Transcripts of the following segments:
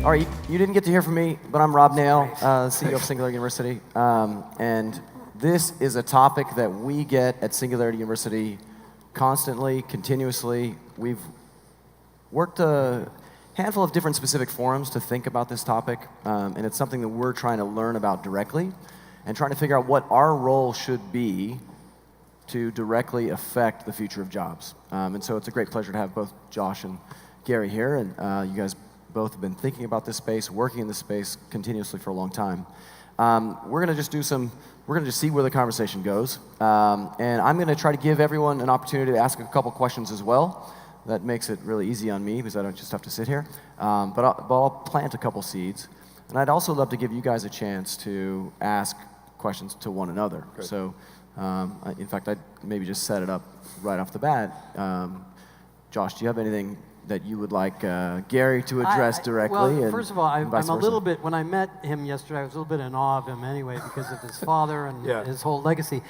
All right, you didn't get to hear from me, but I'm Rob Nail, CEO of Singularity University. And this is a topic that we get at Singularity University constantly, continuously. We've worked a handful of different specific forums to think about this topic, and it's something that we're trying to learn about directly and trying to figure out what our role should be to directly affect the future of jobs. And so it's a great pleasure to have both Josh and Gary here, and you guys both have been thinking about this space, working in this space continuously for a long time. We're gonna just see where the conversation goes. And I'm gonna try to give everyone an opportunity to ask a couple questions as well. That makes it really easy on me because I don't just have to sit here. But I'll plant a couple seeds. And I'd also love to give you guys a chance to ask questions to one another. Great. So, in fact, I'd maybe just set it up right off the bat. Josh, do you have anything that you would like Gary to address directly? Well, first of all, I'm vice a versa? little bit, when I met him yesterday, I was a little bit in awe of him anyway because of his father and his whole legacy.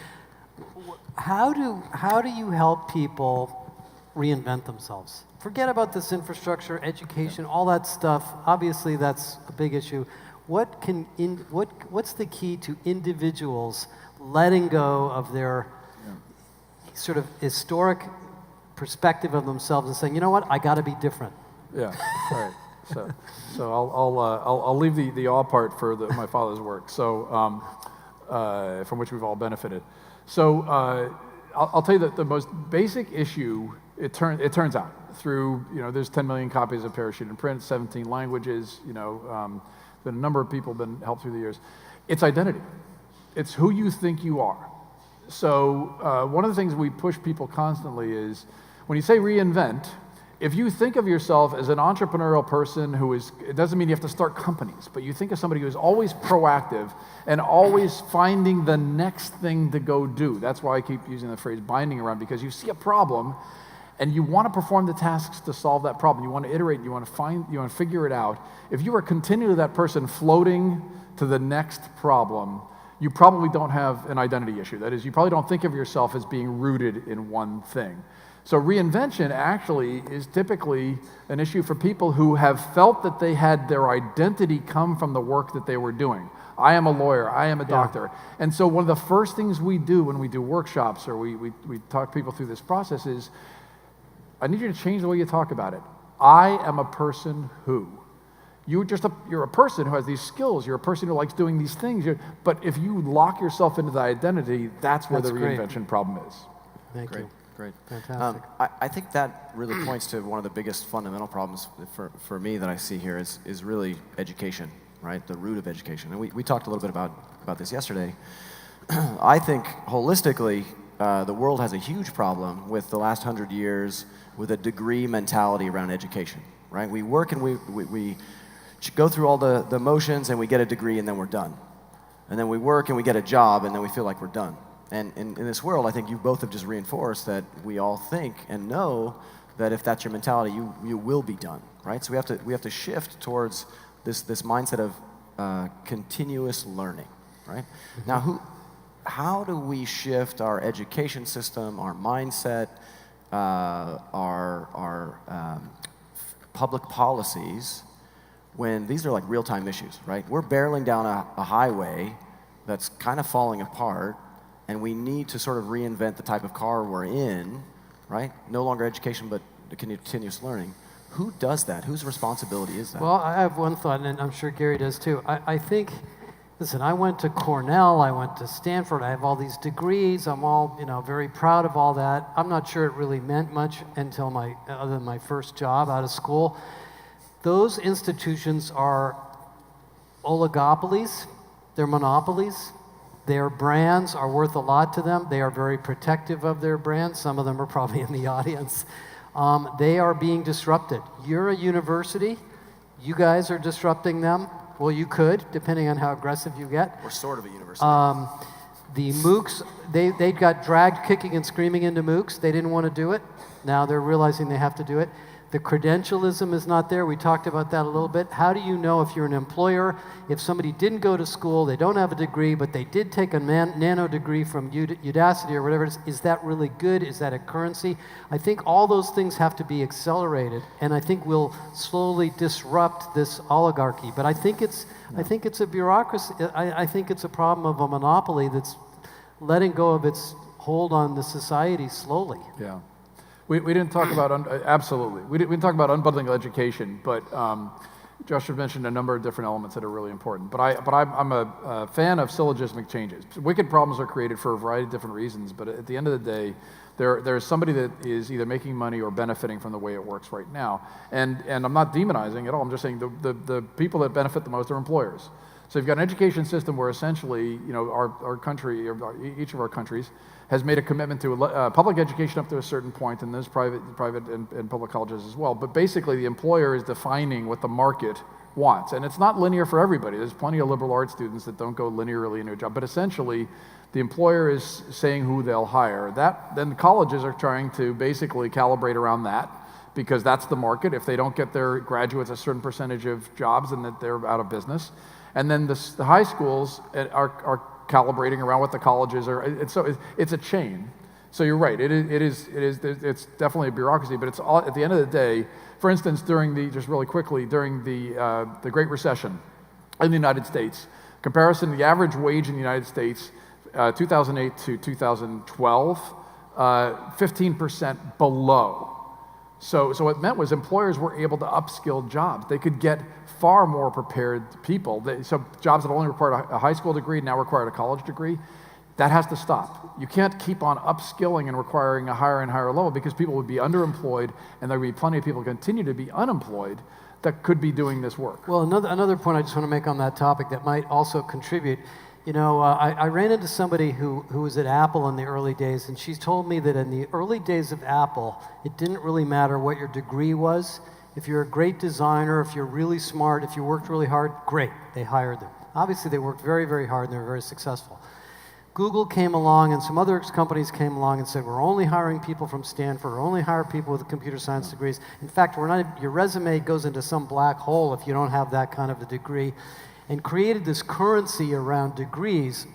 How do you help people reinvent themselves? Forget about this infrastructure, education, all that stuff. Obviously, that's a big issue. What's the key to individuals letting go of their sort of historic perspective of themselves and saying, you know what, I got to be different? Yeah, all right. So I'll leave the awe part for my father's work. So from which we've all benefited. So I'll tell you that the most basic issue, it turns out through, there's 10 million copies of Parachute in print, 17 languages. Been a number of people been helped through the years. It's identity. It's who you think you are. So one of the things we push people constantly is, when you say reinvent, if you think of yourself as an entrepreneurial person it doesn't mean you have to start companies, but you think of somebody who is always proactive and always finding the next thing to go do. That's why I keep using the phrase binding around, because you see a problem and you want to perform the tasks to solve that problem. You want to iterate, you want to figure it out. If you are continually that person floating to the next problem, you probably don't have an identity issue. That is, you probably don't think of yourself as being rooted in one thing. So reinvention actually is typically an issue for people who have felt that they had their identity come from the work that they were doing. I am a lawyer, I am a doctor. And so one of the first things we do when we do workshops or we talk people through this process is, I need you to change the way you talk about it. I am a person who. You're a person who has these skills. You're a person who likes doing these things. But if you lock yourself into the identity, that's where the reinvention problem is. Thank you. Great. Fantastic. I think that really points to one of the biggest fundamental problems for me that I see here is really education, right? The root of education. And we talked a little bit about this yesterday. I think holistically, the world has a huge problem with the last 100 years with a degree mentality around education, right? We work and we go through all the motions and we get a degree and then we're done. And then we work and we get a job and then we feel like we're done. And in this world, I think you both have just reinforced that we all think and know that if that's your mentality, you will be done, right? So we have to shift towards this mindset of continuous learning, right? Now, how do we shift our education system, our mindset, our public policies when these are like real-time issues, right? We're barreling down a highway that's kind of falling apart, and we need to sort of reinvent the type of car we're in, right? No longer education, but continuous learning. Who does that? Whose responsibility is that? Well, I have one thought, and I'm sure Gary does too. I think, listen, I went to Cornell, I went to Stanford, I have all these degrees, I'm all, very proud of all that. I'm not sure it really meant much until other than my first job out of school. Those institutions are oligopolies, they're monopolies. Their brands are worth a lot to them. They are very protective of their brands. Some of them are probably in the audience. They are being disrupted. You're a university. You guys are disrupting them. Well, you could, depending on how aggressive you get. We're sort of a university. The MOOCs, they got dragged kicking and screaming into MOOCs. They didn't want to do it. Now they're realizing they have to do it. The credentialism is not there. We talked about that a little bit. How do you know if you're an employer, if somebody didn't go to school, they don't have a degree, but they did take a nano degree from Udacity or whatever it is that really good? Is that a currency? I think all those things have to be accelerated, and I think we'll slowly disrupt this oligarchy. But I think it's a bureaucracy. I think it's a problem of a monopoly that's letting go of its hold on the society slowly. Yeah. We didn't talk about, absolutely. We didn't talk about unbundling education, but Josh had mentioned a number of different elements that are really important. But I'm a fan of syllogismic changes. Wicked problems are created for a variety of different reasons, but at the end of the day, there's somebody that is either making money or benefiting from the way it works right now. And I'm not demonizing at all. I'm just saying the people that benefit the most are employers. So you've got an education system where essentially, our country, or each of our countries, has made a commitment to public education up to a certain point, and there's private and public colleges as well. But basically, the employer is defining what the market wants, and it's not linear for everybody. There's plenty of liberal arts students that don't go linearly into a job, but essentially, the employer is saying who they'll hire. Then the colleges are trying to basically calibrate around that, because that's the market. If they don't get their graduates a certain percentage of jobs, then that they're out of business. And then the high schools are calibrating around what the colleges are. It's a chain. So you're right. It's definitely a bureaucracy, but it's all, at the end of the day. For instance, during the Great Recession in the United States, comparison, the average wage in the United States, 2008 to 2012, 15% below. So what it meant was employers were able to upskill jobs. They could get far more prepared people. So jobs that only required a high school degree now required a college degree. That has to stop. You can't keep on upskilling and requiring a higher and higher level, because people would be underemployed, and there would be plenty of people who continue to be unemployed that could be doing this work. Well, another point I just want to make on that topic that might also contribute. I ran into somebody who was at Apple in the early days, and she told me that in the early days of Apple, it didn't really matter what your degree was. If you're a great designer, if you're really smart, if you worked really hard, great, they hired them. Obviously, they worked very, very hard, and they were very successful. Google came along, and some other companies came along and said, we're only hiring people from Stanford, we're only hiring people with computer science degrees. In fact, your resume goes into some black hole if you don't have that kind of a degree. And created this currency around degrees.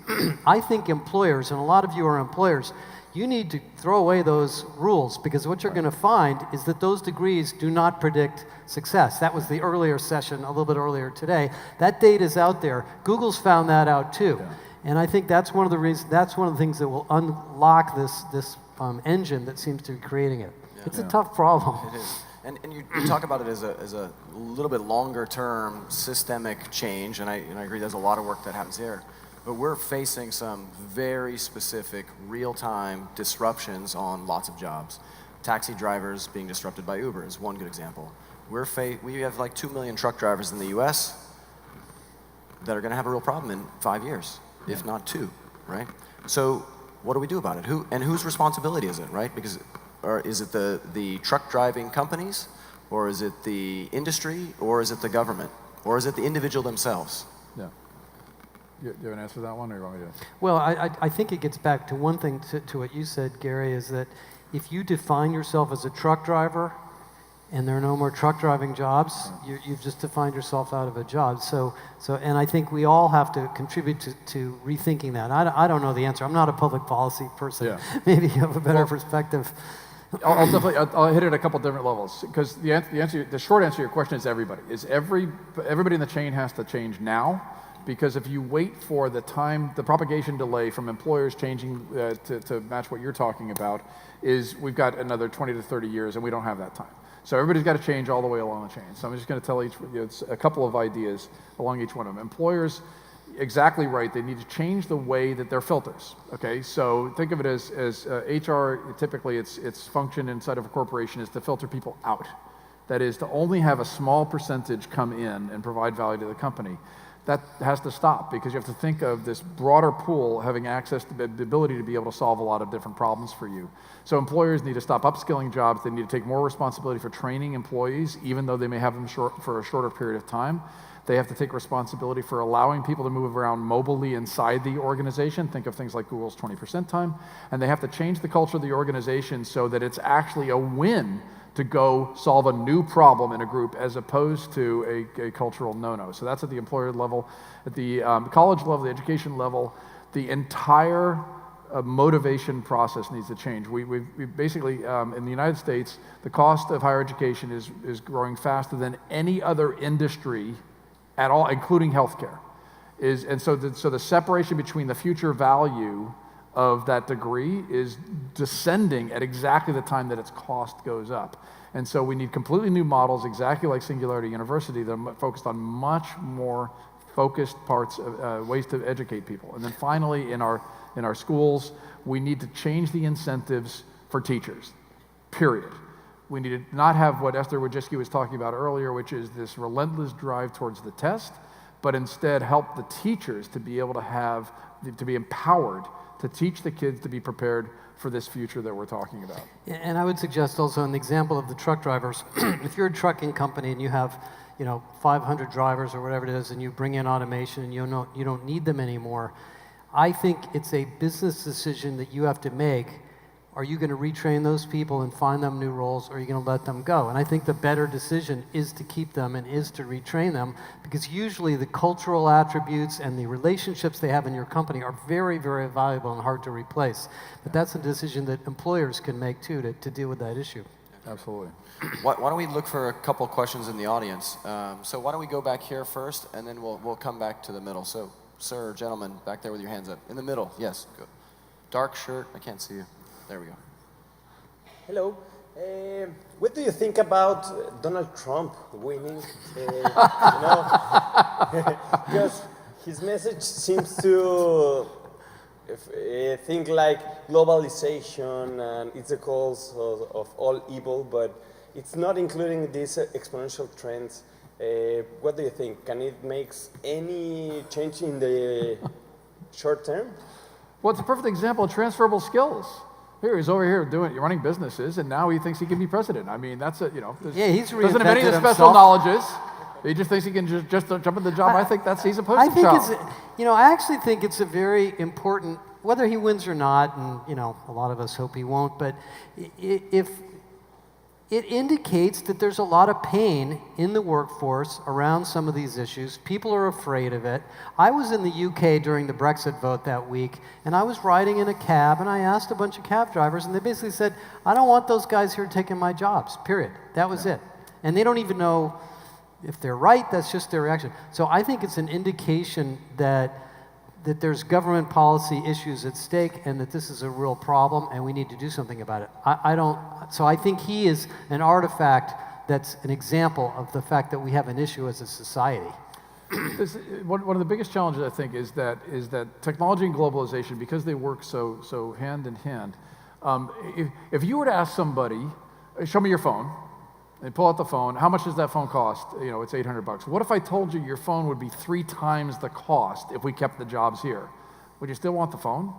I think employers, and a lot of you are employers, you need to throw away those rules, because what you're going to find is that those degrees do not predict success. That was the earlier session, a little bit earlier today. That data is out there. Google's found that out too. Yeah. And I think that's one of the reasons. That's one of the things that will unlock this engine that seems to be creating it. Yeah. It's a tough problem. It is. And you talk about it as a little bit longer term systemic change, and I agree there's a lot of work that happens there. But we're facing some very specific real-time disruptions on lots of jobs. Taxi drivers being disrupted by Uber is one good example. We have like 2 million truck drivers in the US that are going to have a real problem in 5 years, if not 2, right? So what do we do about it? Whose responsibility is it, right? Because is it the truck driving companies, or is it the industry, or is it the government, or is it the individual themselves? Yeah. You have an answer to that one, or you want me to? Well, I think it gets back to one thing to what you said, Gary, is that if you define yourself as a truck driver and there are no more truck driving jobs, you've just defined yourself out of a job. And I think we all have to contribute to rethinking that. I don't know the answer. I'm not a public policy person. Yeah. Maybe you have a better perspective. I'll hit it at a couple different levels, because the short answer to your question is everybody. Everybody in the chain has to change now, because if you wait for the propagation delay from employers changing to match what you're talking about, we've got another 20 to 30 years, and we don't have that time. So everybody's got to change all the way along the chain. So I'm just going to tell a couple of ideas along each one of them. Employers, exactly right, they need to change the way that they're filters. Okay, so think of it as HR, typically its function inside of a corporation is to filter people out. That is, to only have a small percentage come in and provide value to the company. That has to stop, because you have to think of this broader pool having access to the ability to be able to solve a lot of different problems for you. So employers need to stop upskilling jobs. They need to take more responsibility for training employees, even though they may have them for a shorter period of time. They have to take responsibility for allowing people to move around mobilely inside the organization. Think of things like Google's 20% time. And they have to change the culture of the organization so that it's actually a win to go solve a new problem in a group as opposed to a cultural no-no. So that's at the employer level. At the college level, the education level, the entire motivation process needs to change. We basically, in the United States, the cost of higher education is growing faster than any other industry at all, including healthcare. So the separation between the future value of that degree is descending at exactly the time that its cost goes up. And so we need completely new models, exactly like Singularity University, that are focused on much more focused ways to educate people. And then finally, in our schools, we need to change the incentives for teachers, period. We need to not have what Esther Wojcicki was talking about earlier, which is this relentless drive towards the test, but instead help the teachers to be able to be empowered to teach the kids to be prepared for this future that we're talking about. And I would suggest also in the example of the truck drivers, if you're a trucking company and you have 500 drivers or whatever it is, and you bring in automation and you don't need them anymore, I think it's a business decision that you have to make. Are you going to retrain those people and find them new roles, or are you going to let them go? And I think the better decision is to keep them and is to retrain them, because usually the cultural attributes and the relationships they have in your company are very, very valuable and hard to replace. But that's a decision that employers can make too to deal with that issue. Absolutely. Why don't we look for a couple questions in the audience? So why don't we go back here first, and then we'll come back to the middle. So, sir, gentlemen, back there with your hands up. In the middle, yes. Go. Dark shirt, I can't see you. There we go. Hello. What do you think about Donald Trump winning? Because his message seems to think like globalization and it's the cause of all evil, but it's not including these exponential trends. What do you think? Can it make any change in the short term? Well, it's a perfect example of transferable skills. Here, he's over here running businesses, and now he thinks he can be president. I mean, that's he's doesn't have any of the special knowledges. He just thinks he can just jump in the job. I think he's a poster child. I actually think it's a very important, whether he wins or not, and a lot of us hope he won't, but if it indicates that there's a lot of pain in the workforce around some of these issues. People are afraid of it. I was in the UK during the Brexit vote that week, and I was riding in a cab, and I asked a bunch of cab drivers, and they basically said, I don't want those guys here taking my jobs, period. That was it. And they don't even know if they're right, that's just their reaction. So I think it's an indication that there's government policy issues at stake and that this is a real problem and we need to do something about it. So I think he is an artifact that's an example of the fact that we have an issue as a society. One of the biggest challenges, I think, is that technology and globalization, because they work so hand in hand, if you were to ask somebody, show me your phone, and pull out the phone, how much does that phone cost? It's $800. What if I told you your phone would be 3 times the cost if we kept the jobs here? Would you still want the phone?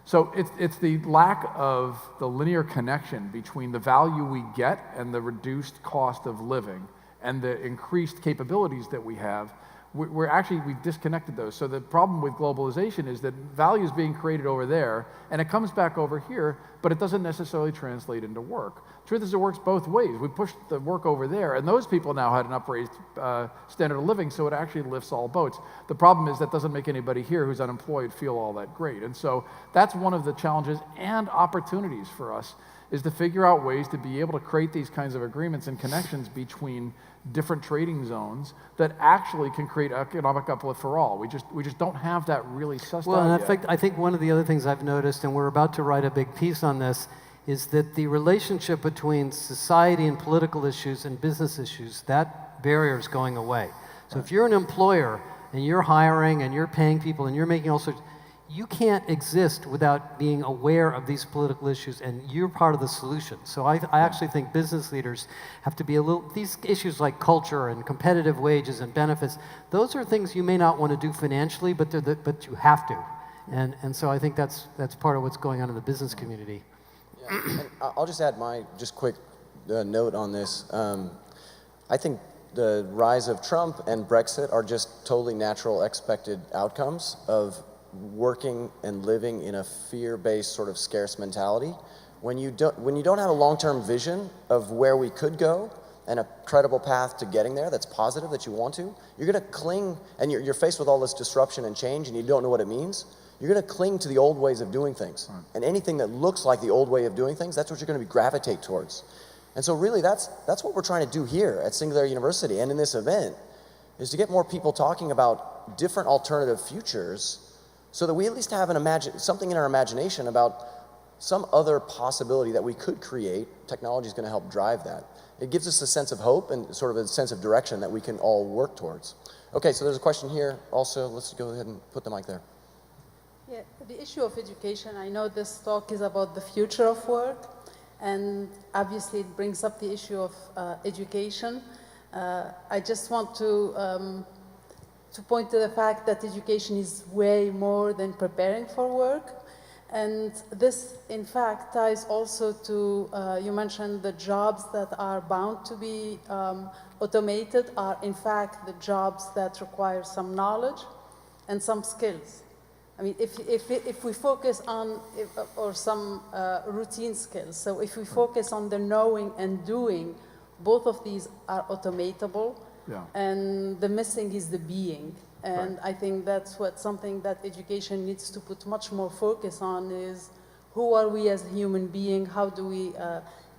So it's the lack of the linear connection between the value we get and the reduced cost of living and the increased capabilities that we have. We've disconnected those. So the problem with globalization is that value is being created over there, and it comes back over here, but it doesn't necessarily translate into work. Truth is, it works both ways. We push the work over there, and those people now had an upraised standard of living, so it actually lifts all boats. The problem is that doesn't make anybody here who's unemployed feel all that great. And so that's one of the challenges and opportunities for us, is to figure out ways to be able to create these kinds of agreements and connections between different trading zones that actually can create economic uplift for all. We just don't have that really sussed out Well, and in yet. fact, I think one of the other things I've noticed, and we're about to write a big piece on this, is that the relationship between society and political issues and business issues, that barrier is going away. So if you're an employer and you're hiring and you're paying people and you're making all sorts, you can't exist without being aware of these political issues, and you're part of the solution. So I actually think business leaders have to be these issues like culture and competitive wages and benefits, those are things you may not want to do financially, but you have to. And so I think that's part of what's going on in the business community. Yeah, and I'll just add my quick note on this. I think the rise of Trump and Brexit are just totally natural, expected outcomes of working and living in a fear-based sort of scarce mentality, When you don't have a long-term vision of where we could go and a credible path to getting there that's positive, that you want to, you're going to cling, and you're faced with all this disruption and change and you don't know what it means, you're going to cling to the old ways of doing things. Right. And anything that looks like the old way of doing things, that's what you're going to gravitate towards. And so really that's what we're trying to do here at Singularity University and in this event, is to get more people talking about different alternative futures so that we at least have something in our imagination about some other possibility that we could create. Technology is going to help drive that. It gives us a sense of hope and sort of a sense of direction that we can all work towards. Okay, so there's a question here also. Let's go ahead and put the mic there. Yeah, the issue of education, I know this talk is about the future of work, and obviously it brings up the issue of education. I just want to point to the fact that education is way more than preparing for work. And this, in fact, ties also to, you mentioned the jobs that are bound to be automated are, in fact, the jobs that require some knowledge and some skills. I mean, if we focus on, or some routine skills, so if we focus on the knowing and doing, both of these are automatable, and the missing is the being. And I think that's something that education needs to put much more focus on is who are we as a human being, how do we,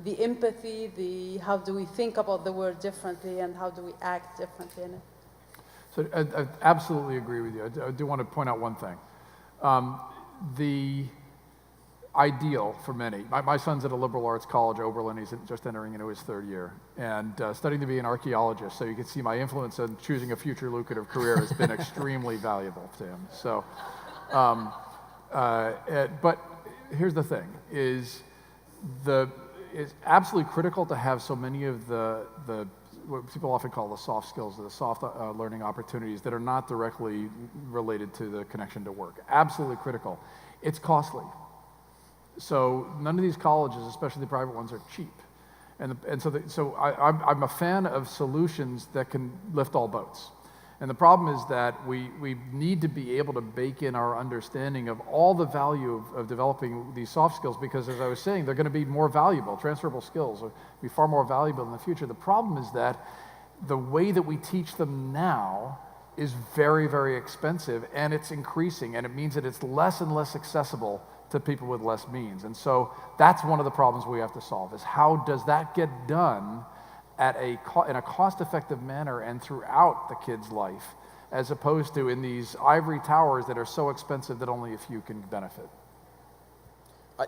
the empathy, how do we think about the world differently, and how do we act differently in it. So I absolutely agree with you. I do want to point out one thing. The ideal for many, my son's at a liberal arts college, Oberlin, he's just entering into his third year, and studying to be an archaeologist, so you can see my influence in choosing a future lucrative career has been extremely valuable to him. So, but here's the thing, it's absolutely critical to have so many of the what people often call the soft skills, the soft learning opportunities that are not directly related to the connection to work. Absolutely critical. It's costly. So none of these colleges, especially the private ones, are cheap. And so I'm a fan of solutions that can lift all boats. And the problem is that we need to be able to bake in our understanding of all the value of developing these soft skills, because as I was saying, they're going to be more valuable. Transferable skills will be far more valuable in the future. The problem is that the way that we teach them now is very, very expensive, and it's increasing, and it means that it's less and less accessible to people with less means. And so that's one of the problems we have to solve, is how does that get done in a cost-effective manner and throughout the kid's life, as opposed to in these ivory towers that are so expensive that only a few can benefit.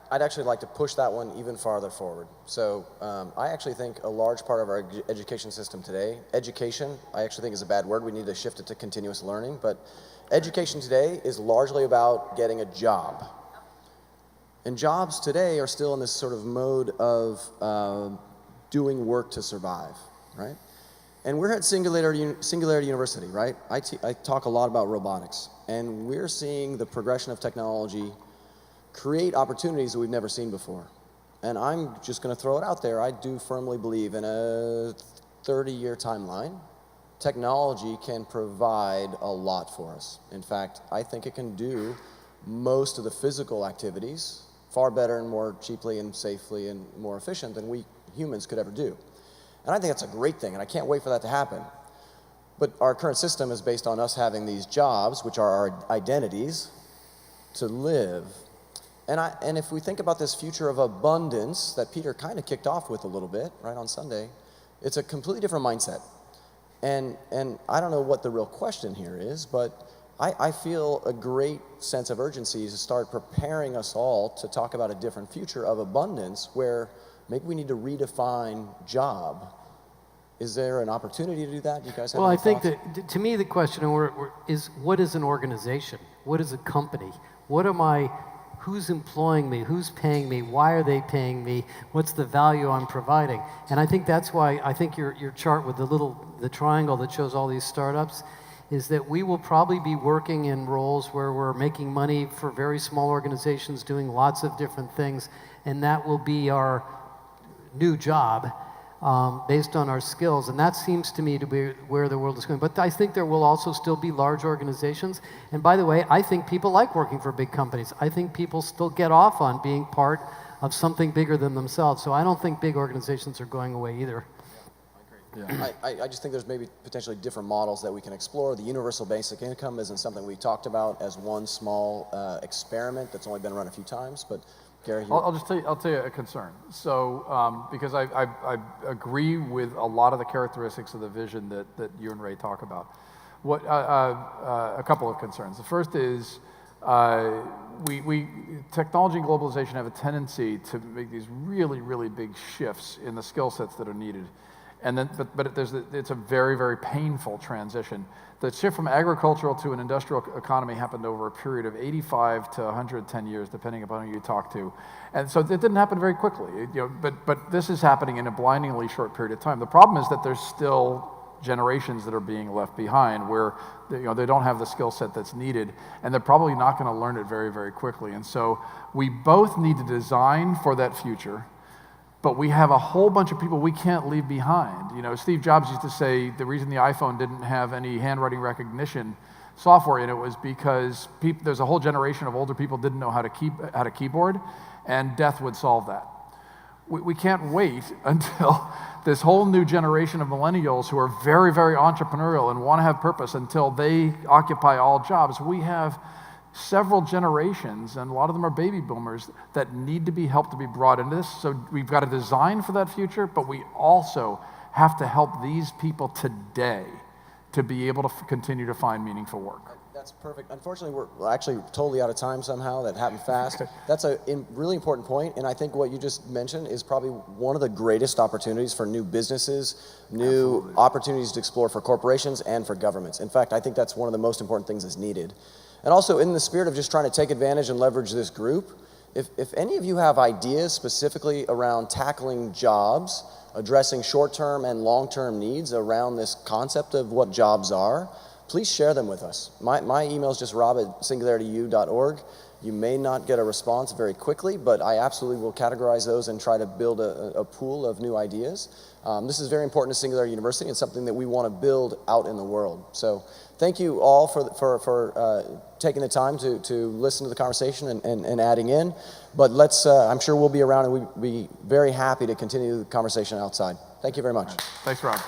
I'd actually like to push that one even farther forward. So I actually think a large part of our education system today, education, I actually think is a bad word. We need to shift it to continuous learning. But education today is largely about getting a job. And jobs today are still in this sort of mode of doing work to survive, right? And we're at Singularity University, right? I talk a lot about robotics. And we're seeing the progression of technology create opportunities that we've never seen before. And I'm just going to throw it out there. I do firmly believe in a 30-year timeline, technology can provide a lot for us. In fact, I think it can do most of the physical activities far better and more cheaply and safely and more efficient than we humans could ever do. And I think that's a great thing, and I can't wait for that to happen. But our current system is based on us having these jobs, which are our identities, to live. And if we think about this future of abundance that Peter kind of kicked off with a little bit, right, on Sunday, it's a completely different mindset. And I don't know what the real question here is, but I feel a great sense of urgency to start preparing us all to talk about a different future of abundance where maybe we need to redefine job. Is there an opportunity to do that? Do you guys have any thoughts? That, to me, the question is, what is an organization? What is a company? Who's employing me? Who's paying me? Why are they paying me? What's the value I'm providing? And I think that's why I think your chart with the triangle that shows all these startups is that we will probably be working in roles where we're making money for very small organizations doing lots of different things, and that will be our new job based on our skills. And that seems to me to be where the world is going. But I think there will also still be large organizations. And by the way, I think people like working for big companies. I think people still get off on being part of something bigger than themselves. So I don't think big organizations are going away either. I just think there's maybe potentially different models that we can explore. The universal basic income isn't something we talked about as one small experiment that's only been run a few times, but Gary, I'll tell you a concern. So, because I agree with a lot of the characteristics of the vision that you and Ray talk about. What a couple of concerns. The first is technology and globalization have a tendency to make these really big shifts in the skill sets that are needed, and then it's a very painful transition. The shift from agricultural to an industrial economy happened over a period of 85 to 110 years, depending upon who you talk to. And so it didn't happen very quickly, but this is happening in a blindingly short period of time. The problem is that there's still generations that are being left behind where they don't have the skill set that's needed, and they're probably not going to learn it very quickly. And so we both need to design for that future, but we have a whole bunch of people we can't leave behind. Steve Jobs used to say the reason the iPhone didn't have any handwriting recognition software in it was because there's a whole generation of older people didn't know how to keyboard, and death would solve that. We can't wait until this whole new generation of millennials who are very entrepreneurial and want to have purpose until they occupy all jobs. We have several generations, and a lot of them are baby boomers, that need to be helped to be brought into this. So we've got to design for that future, but we also have to help these people today to be able to continue to find meaningful work. That's perfect. Unfortunately, we're actually totally out of time somehow. That happened fast. That's a really important point, and I think what you just mentioned is probably one of the greatest opportunities for new businesses, new opportunities to explore for corporations and for governments. In fact, I think that's one of the most important things that's needed. And also, in the spirit of just trying to take advantage and leverage this group, if any of you have ideas specifically around tackling jobs, addressing short-term and long-term needs around this concept of what jobs are, please share them with us. My email is just rob@singularityU.org. You may not get a response very quickly, but I absolutely will categorize those and try to build a pool of new ideas. This is very important to Singularity University and something that we want to build out in the world. So thank you all for taking the time to listen to the conversation and adding in. But I'm sure we'll be around, and we'll be very happy to continue the conversation outside. Thank you very much. Thanks, Rob.